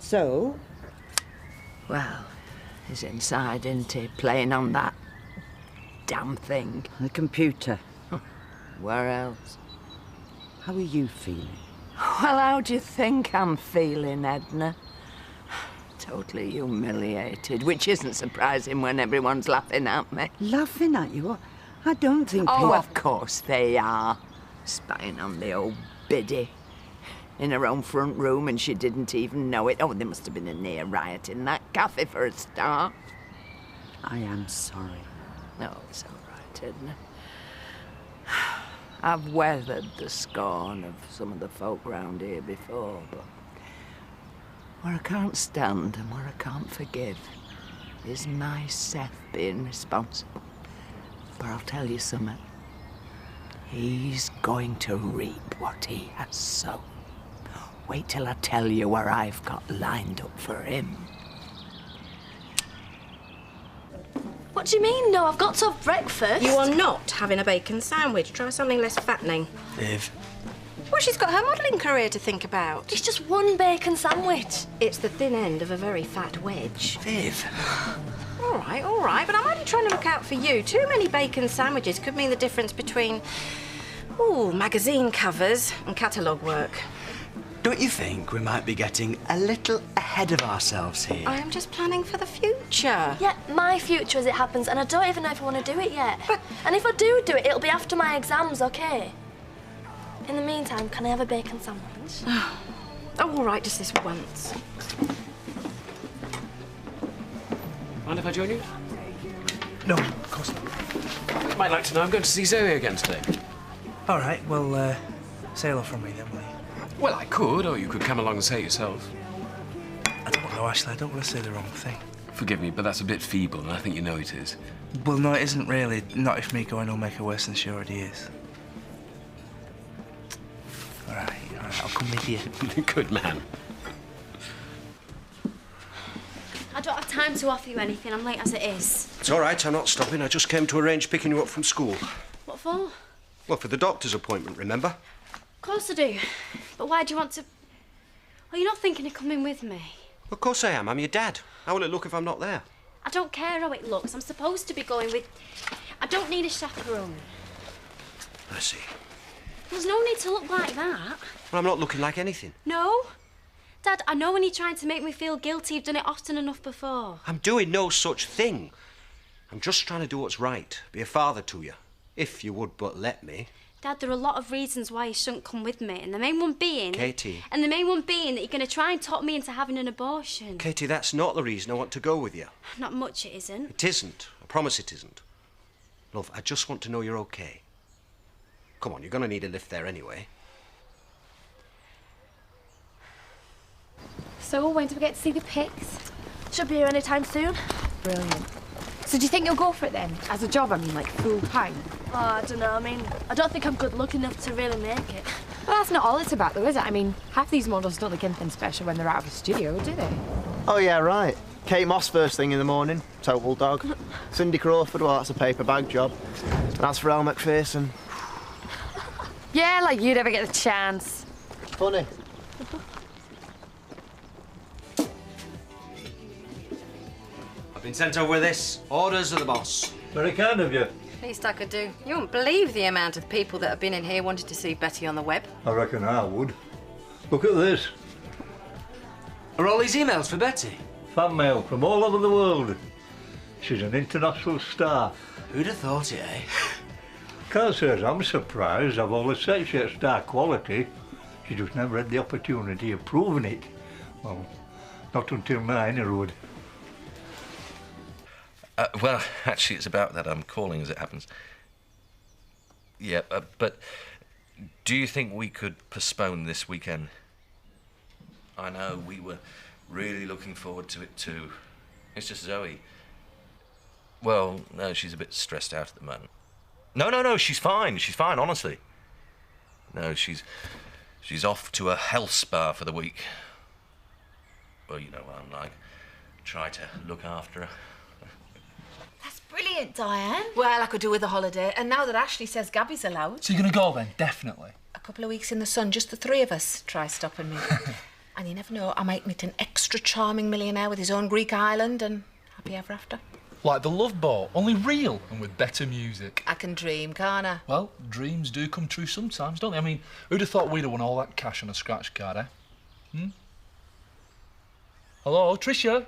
So? Well, he's inside, isn't he, playing on that damn thing. The computer. Where else? How are you feeling? Well, how do you think I'm feeling, Edna? Totally humiliated, which isn't surprising when everyone's laughing at me. Laughing at you? I don't think Oh, of course they are. Spying on the old biddy. In her own front room, and she didn't even know it. Oh, there must have been a near riot in that cafe for a start. I am sorry. No, it's all right, Edna. I've weathered the scorn of some of the folk round here before, but where I can't stand and where I can't forgive is my Seth being responsible. But I'll tell you something. He's going to reap what he has sown. Wait till I tell you where I've got lined up for him. What do you mean, no? I've got to have breakfast. You are not having a bacon sandwich. Try something less fattening. Viv. Well, she's got her modelling career to think about. It's just one bacon sandwich. It's the thin end of a very fat wedge. Viv. All right, but I'm only trying to look out for you. Too many bacon sandwiches could mean the difference between, magazine covers and catalogue work. Don't you think we might be getting a little ahead of ourselves here? I am just planning for the future. Yeah, my future as it happens, and I don't even know if I want to do it yet. And if I do it, it'll be after my exams, OK? In the meantime, can I have a bacon sandwich? Oh, all right, just this once. Mind if I join you? No, of course not. You might like to know I'm going to see Zoe again today. All right, well, say hello from me then, will you? Well, I could, or you could come along and say it yourself. I don't know, Ashley. I don't want to say the wrong thing. Forgive me, but that's a bit feeble, and I think you know it is. Well, no, it isn't really. Not if me going will make her worse than she already is. All right, I'll come with you. Good man. I don't have time to offer you anything. I'm late as it is. It's all right, I'm not stopping. I just came to arrange picking you up from school. What for? Well, for the doctor's appointment, remember? Of course I do. But why do you want to... Well, you're not thinking of coming with me. Of course I am. I'm your dad. How will it look if I'm not there? I don't care how it looks. I'm supposed to be going with... I don't need a chaperone. I see. There's no need to look like that. Well, I'm not looking like anything. No? Dad, I know when you're trying to make me feel guilty, you've done it often enough before. I'm doing no such thing. I'm just trying to do what's right. Be a father to you. If you would but let me. Dad, there are a lot of reasons why you shouldn't come with me, and the main one being... Katie. And the main one being that you're going to try and talk me into having an abortion. Katie, that's not the reason I want to go with you. Not much it isn't. It isn't. I promise it isn't. Love, I just want to know you're okay. Come on, you're going to need a lift there anyway. So, when do we get to see the pics? Should be here any time soon. Brilliant. So do you think you'll go for it then? As a job, I mean, like full-time? Oh, I don't know. I mean, I don't think I'm good looking enough to really make it. Well, that's not all it's about, though, is it? I mean, half these models don't look anything special when they're out of a studio, do they? Oh, yeah, right. Kate Moss first thing in the morning, total dog. Cindy Crawford, well, that's a paper bag job. And as for Elle Macpherson... Yeah, like you'd ever get the chance. Funny. I've been sent over with this. Orders of the boss. Very kind of you. Least I could do. You wouldn't believe the amount of people that have been in here wanting to see Betty on the web. I reckon I would. Look at this. Are all these emails for Betty? Fan mail from all over the world. She's an international star. Who'd have thought it, eh? Can't say as I'm surprised. I've always said she had star quality. She just never had the opportunity of proving it. Well, not until now, anyway. Well, actually, it's about that I'm calling, as it happens. Yeah, but do you think we could postpone this weekend? I know, we were really looking forward to it too. It's just Zoe. Well, no, she's a bit stressed out at the moment. No, she's fine, honestly. No, she's off to a health spa for the week. Well, you know what I'm like. Try to look after her. Brilliant, Diane. Well, I could do with a holiday, and now that Ashley says Gabby's allowed... So you're going to go then, definitely? A couple of weeks in the sun, just the three of us. Try stopping me. And you never know, I might meet an extra charming millionaire with his own Greek island and happy ever after. Like the Love Boat, only real and with better music. I can dream, can't I? Well, dreams do come true sometimes, don't they? I mean, who'd have thought we'd have won all that cash on a scratch card, eh? Hello, Tricia?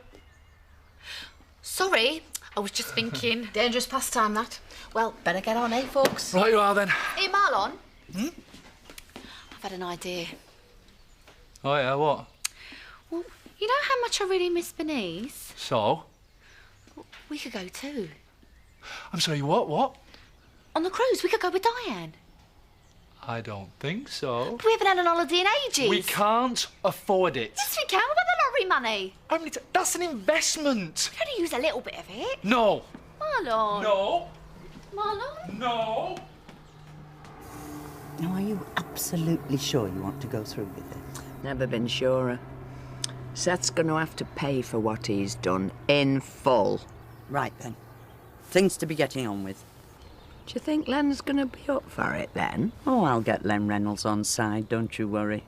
Sorry, I was just thinking. Dangerous pastime, that. Well, better get on, eh, folks? Right you are, then. Hey, Marlon. I've had an idea. Oh, yeah, what? Well, you know how much I really miss Bernice? So? We could go too. I'm sorry, what? On the cruise, we could go with Diane. I don't think so. We haven't had an holiday in ages. We can't afford it. Yes, we can. We've got the lottery money. That's an investment. We can only use a little bit of it. No. Marlon. No. Marlon? No. Now, are you absolutely sure you want to go through with it? Never been surer. Seth's going to have to pay for what he's done in full. Right, then. Things to be getting on with. Do you think Len's going to be up for it, then? Oh, I'll get Len Reynolds on side, don't you worry.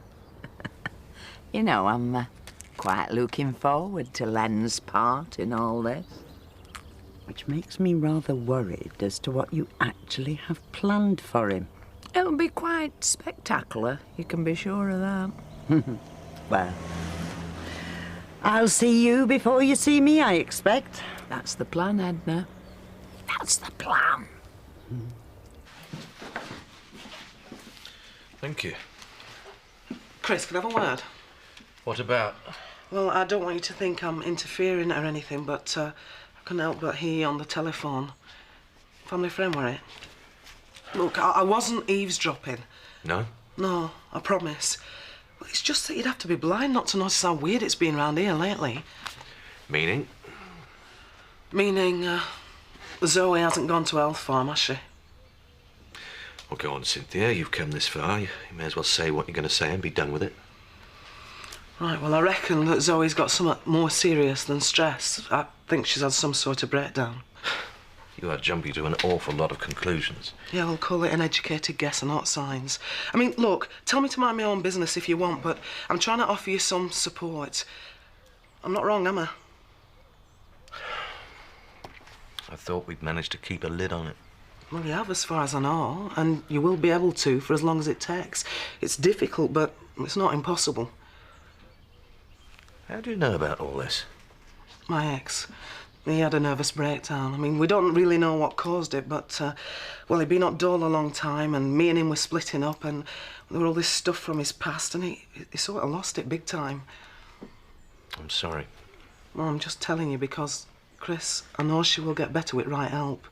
You know, I'm quite looking forward to Len's part in all this. Which makes me rather worried as to what you actually have planned for him. It'll be quite spectacular, you can be sure of that. Well, I'll see you before you see me, I expect. That's the plan, Edna. That's the plan. Thank you. Chris, can I have a word? What about? Well, I don't want you to think I'm interfering or anything, but I couldn't help but hear you on the telephone. Family friend, were it? Look, I wasn't eavesdropping. No? No, I promise. Well, it's just that you'd have to be blind not to notice how weird it's been round here lately. Meaning? Meaning, Zoe hasn't gone to Health Farm, has she? Well, go on, Cynthia. You've come this far. You may as well say what you're going to say and be done with it. Right, well, I reckon that Zoe's got something more serious than stress. I think she's had some sort of breakdown. You are jumping to an awful lot of conclusions. Yeah, we'll call it an educated guess and not signs. I mean, look, tell me to mind my own business if you want, but I'm trying to offer you some support. I'm not wrong, am I? I thought we'd managed to keep a lid on it. Well, you have, as far as I know, and you will be able to for as long as it takes. It's difficult, but it's not impossible. How do you know about all this? My ex, he had a nervous breakdown. I mean, we don't really know what caused it, but, well, he'd been at Dole a long time, and me and him were splitting up, and there were all this stuff from his past, and he sort of lost it big time. I'm sorry. Well, I'm just telling you because, Chris, I know she will get better with right help.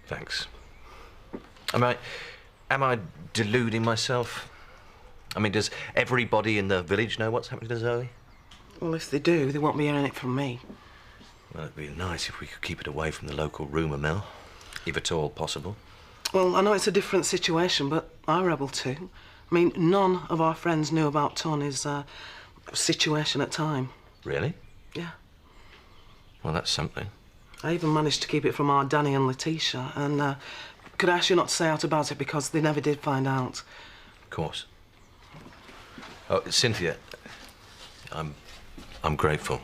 Thanks. Am I deluding myself? I mean, does everybody in the village know what's happening to Zoe? Well, if they do, they won't be hearing it from me. Well, it'd be nice if we could keep it away from the local rumour mill, if at all possible. Well, I know it's a different situation, but I rebel too. I mean, none of our friends knew about Tony's situation at time. Really? Yeah. Well, that's something. I even managed to keep it from our Danny and Letitia, and could I ask you not to say out about it because they never did find out. Of course. Oh, Cynthia, I'm grateful.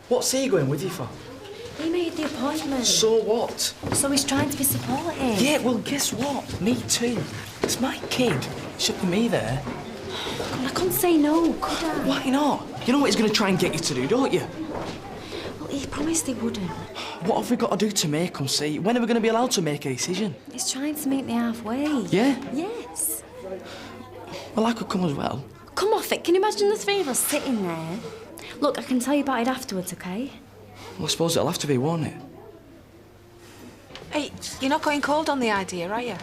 What's he going with you for? He made the appointment. So what? So he's trying to be supportive. Yeah, well, guess what? Me too. It's my kid. Should be me there. God, I couldn't say no, could I? Why not? You know what he's going to try and get you to do, don't you? Well, he promised he wouldn't. What have we got to do to make him see? When are we going to be allowed to make a decision? He's trying to meet me halfway. Yeah? Yes. Well, I could come as well. Come off it. Can you imagine the three of us sitting there? Look, I can tell you about it afterwards, OK? Well, I suppose it'll have to be, won't it? Hey, you're not going cold on the idea, are you?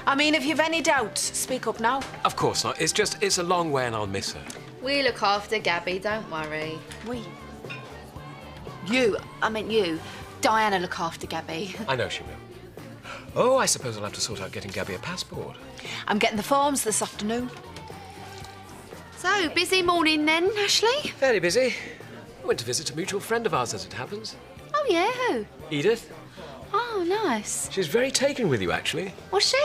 I mean, if you've any doubts, speak up now. Of course not. It's a long way and I'll miss her. We look after Gabby, don't worry. We? You. I meant you. Diana look after Gabby. I know she will. Oh, I suppose I'll have to sort out getting Gabby a passport. I'm getting the forms this afternoon. So, busy morning then, Ashley? Very busy. I went to visit a mutual friend of ours, as it happens. Oh, yeah, who? Edith. Oh, nice. She's very taken with you, actually. Was she?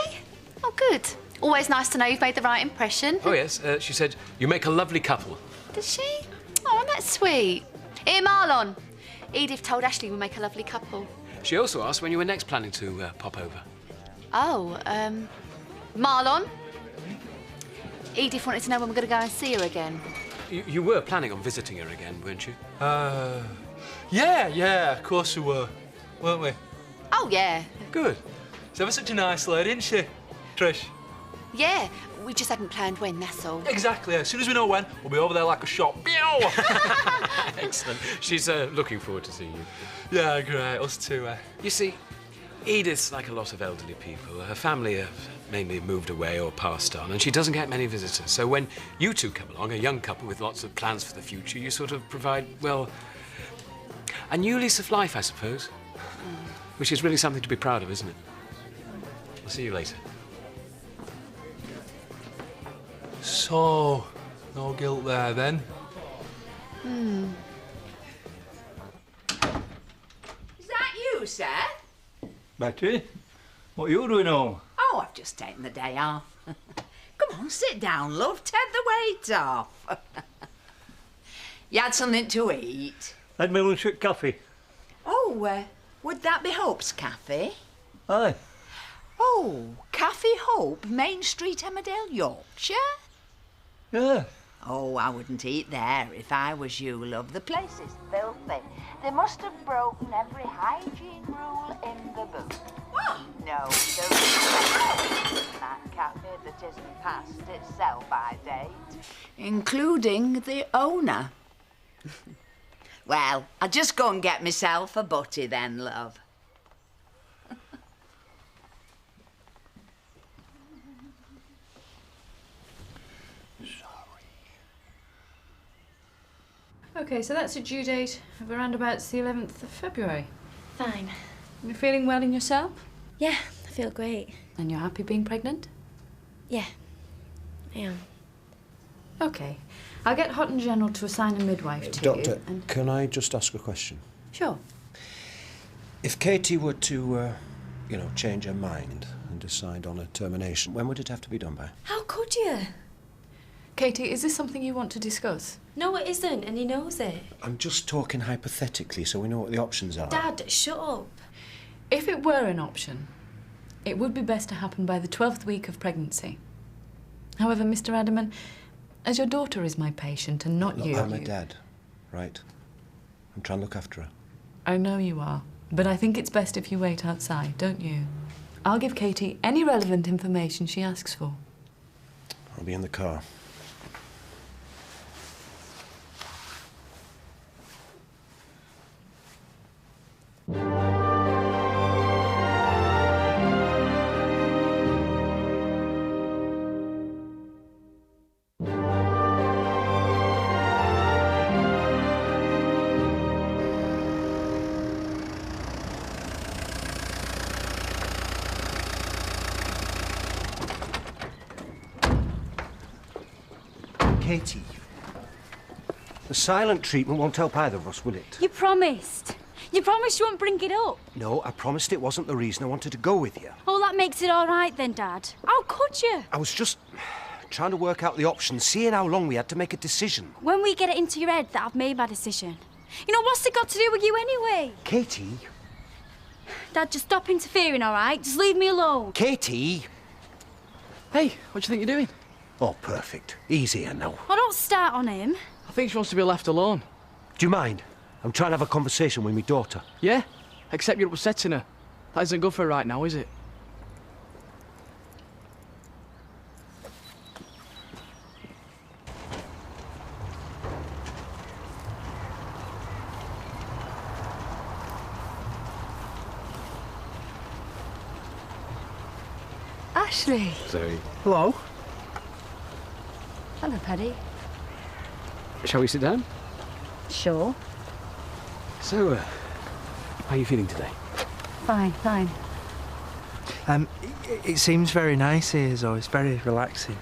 Oh, good. Always nice to know you've made the right impression. Oh, yes. She said, you make a lovely couple. Does she? Oh, that's sweet. Here, Marlon. Edith told Ashley we make a lovely couple. She also asked when you were next planning to pop over. Oh, Marlon? Edith wanted to know when we're going to go and see her again. You were planning on visiting her again, weren't you? Yeah, of course we were, weren't we? Oh, yeah. Good. She's ever such a nice lady, isn't she, Trish? Yeah, we just hadn't planned when, that's all. Exactly. As soon as we know when, we'll be over there like a shot. Excellent. She's looking forward to seeing you. Yeah, great. Us too, eh? You see, Edith's like a lot of elderly people. Her family have mainly moved away or passed on, and she doesn't get many visitors. So when you two come along, a young couple with lots of plans for the future, you sort of provide, well, a new lease of life, I suppose. Which is really something to be proud of, isn't it? I'll see you later. So, no guilt there then? Is that you, Seth? Betty, what are you doing home? Oh, I've just taken the day off. Come on, sit down, love. Take the weight off. You had something to eat? Had my lunch at cafe. Oh, would that be Hope's Cafe? Aye. Oh, Cafe Hope, Main Street, Emmerdale, Yorkshire? Yeah. Oh, I wouldn't eat there if I was you, love. The place is filthy. They must have broken every hygiene rule in the book. What? No, there isn't that cafe that isn't past its sell-by date. Including the owner. Well, I'll just go and get myself a butty then, love. OK, so that's a due date of around about the 11th of February. Fine. You're feeling well in yourself? Yeah, I feel great. And you're happy being pregnant? Yeah, I am. OK. I'll get Houghton General to assign a midwife to Doctor, you. And... can I just ask a question? Sure. If Katie were to, change her mind and decide on a termination, when would it have to be done by? How could you? Katie, is this something you want to discuss? No, it isn't, and he knows it. I'm just talking hypothetically so we know what the options are. Dad, shut up. If it were an option, it would be best to happen by the 12th week of pregnancy. However, Mr. Adaman, as your daughter is my patient and not Look, you... I'm a dad, right? I'm trying to look after her. I know you are, but I think it's best if you wait outside, don't you? I'll give Katie any relevant information she asks for. I'll be in the car. Katie, the silent treatment won't help either of us, will it? You promised. You promised you wouldn't bring it up. No, I promised it wasn't the reason I wanted to go with you. Oh, that makes it all right then, Dad. How could you? I was just trying to work out the options, seeing how long we had to make a decision. When we get it into your head that I've made my decision. You know, what's it got to do with you anyway? Katie? Dad, just stop interfering, all right? Just leave me alone. Katie! Hey, what do you think you're doing? Oh, perfect. Easy here now. Oh, don't start on him. I think she wants to be left alone. Do you mind? I'm trying to have a conversation with my daughter. Yeah? Except you're upsetting her. That isn't good for her right now, is it? Ashley. Zoe. Hello. Hello, Paddy. Shall we sit down? Sure. So, how are you feeling today? Fine, fine. It seems very nice here, Zoe. It's very relaxing.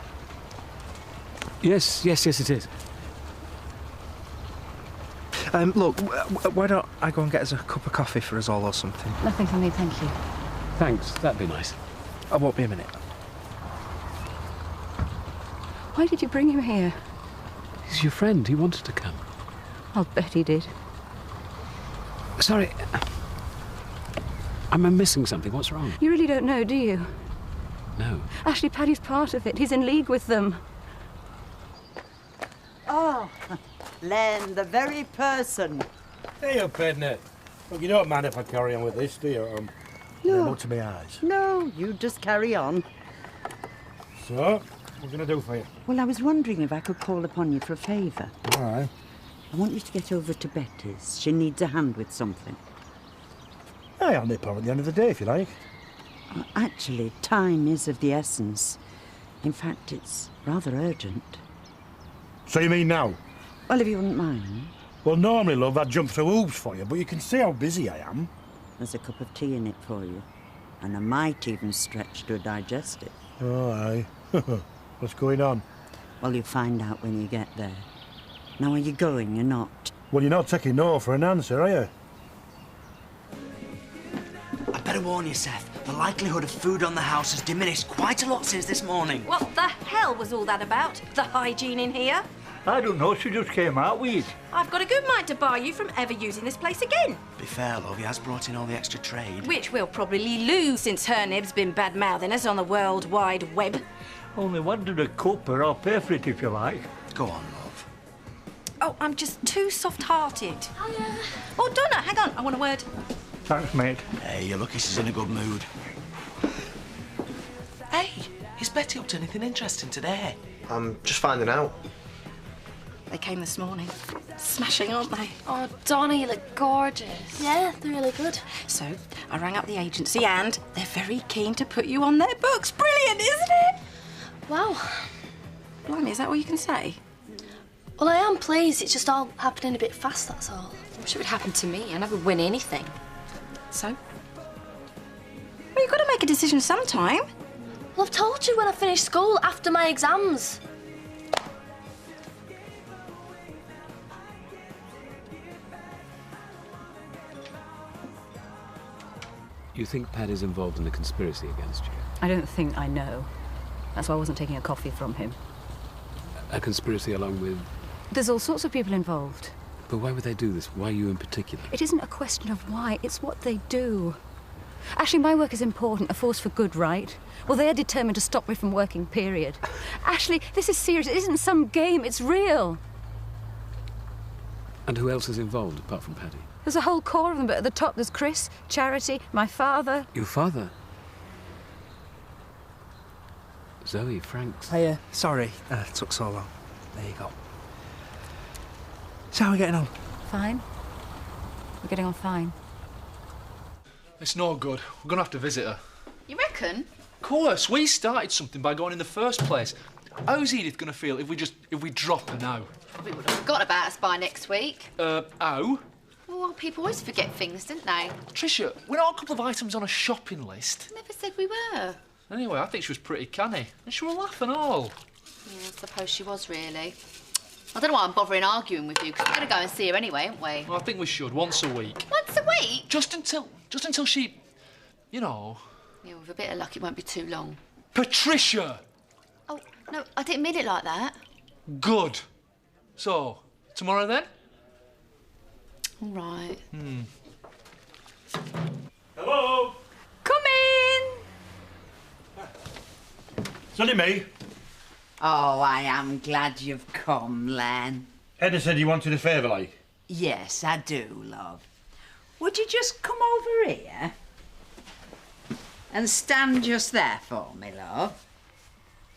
Yes, it is. Look, why don't I go and get us a cup of coffee for us all or something? Nothing for me, thank you. Thanks, that'd be nice. I won't be a minute. Why did you bring him here? He's your friend. He wanted to come. I'll bet he did. Sorry. Am I missing something? What's wrong? You really don't know, do you? No. Actually, Paddy's part of it. He's in league with them. Oh, Len, the very person. Hey up, Edna. Look, you don't mind if I carry on with this, do you? No. To my eyes. No, you just carry on. So, what can I do for you? Well, I was wondering if I could call upon you for a favour. All right. I want you to get over to Betty's. She needs a hand with something. Hey, I'll nip over at the end of the day, if you like. Actually, time is of the essence. In fact, it's rather urgent. So you mean now? Well, if you wouldn't mind. Well, normally, love, I'd jump through hoops for you, but you can see how busy I am. There's a cup of tea in it for you. And I might even stretch to digest it. Oh, aye. What's going on? Well, you'll find out when you get there. Now, are you going or not? Well, you're not taking no for an answer, are you? I better warn you, Seth. The likelihood of food on the house has diminished quite a lot since this morning. What the hell was all that about? The hygiene in here? I don't know, she just came out with it. I've got a good mind to bar you from ever using this place again. Be fair, love, he has brought in all the extra trade. Which we'll probably lose since her nib's been bad-mouthing us on the World Wide Web. Only wanted a cup, or I'll pay for it if you like. Go on, love. Oh, I'm just too soft-hearted. Oh, Donna, hang on, I want a word. Thanks, mate. Hey, you're lucky she's in a good mood. Hey, is Betty up to anything interesting today? I'm just finding out. They came this morning. Smashing, aren't they? Oh, Donna, you look gorgeous. Yeah, they're really good. So, I rang up the agency and they're very keen to put you on their books. Brilliant, isn't it? Wow. Blimey, is that all you can say? Well, I am pleased. It's just all happening a bit fast, that's all. I wish it would happen to me. I never win anything. So? Well, you've got to make a decision sometime. Well, I've told you when I finish school, after my exams. You think Paddy's involved in the conspiracy against you? I don't think I know. That's why I wasn't taking a coffee from him. A conspiracy along with... There's all sorts of people involved. But why would they do this? Why you in particular? It isn't a question of why, it's what they do. Ashley, my work is important, a force for good, right? Well, they're determined to stop me from working, period. Ashley, this is serious. It isn't some game, it's real. And who else is involved apart from Paddy? There's a whole core of them, but at the top there's Chris, Charity, my father. Your father? Zoe, Franks. Hey, sorry, it took so long. There you go. So how are we getting on? Fine. We're getting on fine. It's no good. We're going to have to visit her. You reckon? Of course, we started something by going in the first place. How's Edith going to feel if we drop her now? Probably would have forgotten about us by next week. How? Well, people always forget things, didn't they? Tricia, we're not a couple of items on a shopping list. Never said we were. Anyway, I think she was pretty canny. And she was laughing all. Yeah, I suppose she was, really. I don't know why I'm bothering arguing with you, because we're going to go and see her anyway, aren't we? Well, I think we should, once a week. Once a week? Just until she, you know... Yeah, with a bit of luck, it won't be too long. Patricia! Oh, no, I didn't mean it like that. Good. So, tomorrow then? All right. Hello? Come in! It's only me. Oh, I am glad you've come, Len. Edna said you wanted a favour, like. Yes, I do, love. Would you just come over here and stand just there for me, love?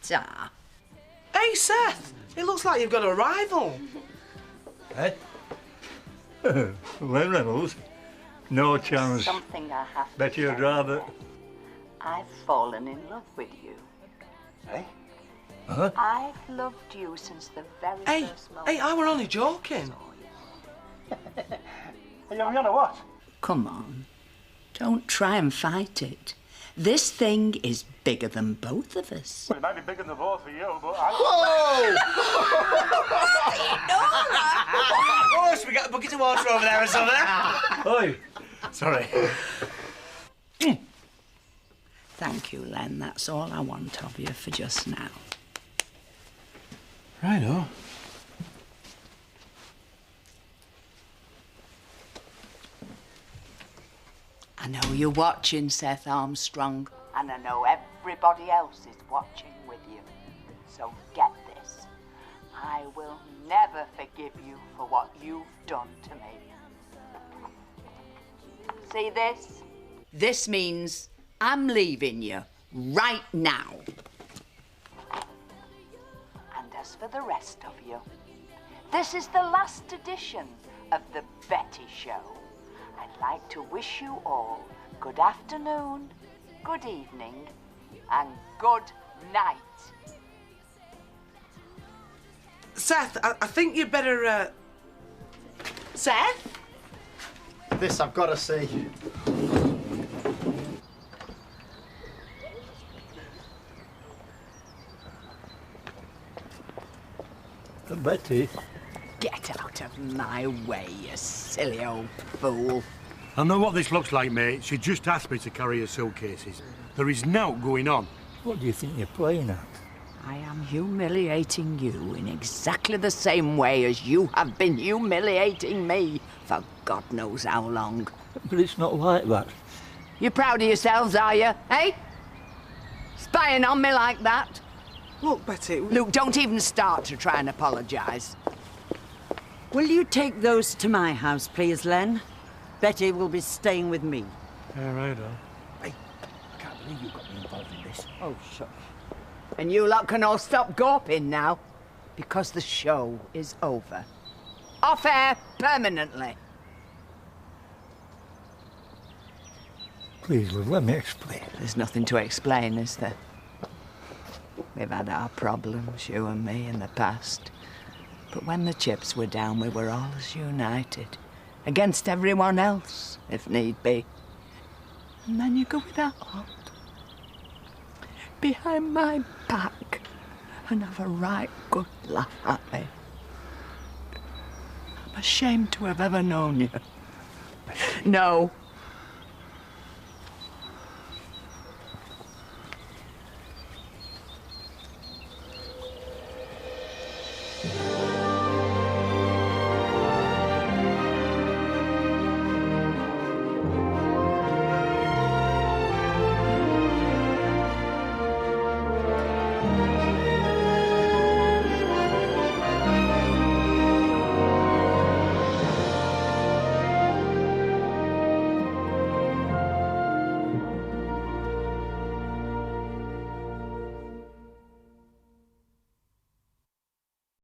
Ta. Hey, Seth, it looks like you've got a rival. Hey? Len Reynolds? No chance. Something I have to Bet you'd say. rather... I've fallen in love with you. Hey? Huh? I've loved you since the very first moment. Hey, I were only joking. Hey, are we on a what? Come on. Don't try and fight it. This thing is bigger than both of us. Well, it might be bigger than both for you, but Whoa! Oh, should we get a bucket of water over there or something? Oi! Sorry. Thank you, Len. That's all I want of you for just now. Righto. I know you're watching, Seth Armstrong, and I know everybody else is watching with you. So get this. I will never forgive you for what you've done to me. See this? This means I'm leaving you right now. And as for the rest of you, this is the last edition of the Betty Show. I'd like to wish you all good afternoon, good evening, and good night. Seth, I think you'd better, Seth? This I've got to see. Betty? Get out of my way, you silly old fool. I know what this looks like, mate. She just asked me to carry her suitcases. There is naught going on. What do you think you're playing at? I am humiliating you in exactly the same way as you have been humiliating me for God knows how long. But it's not like that. You proud of yourselves, are you, eh? Spying on me like that? Look, Betty... Luke, don't even start to try and apologise. Will you take those to my house, please, Len? Betty will be staying with me. Righto. Hey, I can't believe you got me involved in this. Oh, shush. And you lot can all stop gawping now, because the show is over. Off air permanently. Please, love, let me explain. There's nothing to explain, is there? We've had our problems, you and me, in the past. But when the chips were down, we were all as united. Against everyone else, if need be. And then you go with that lot. Behind my back. And have a right good laugh at me. I'm ashamed to have ever known you. No,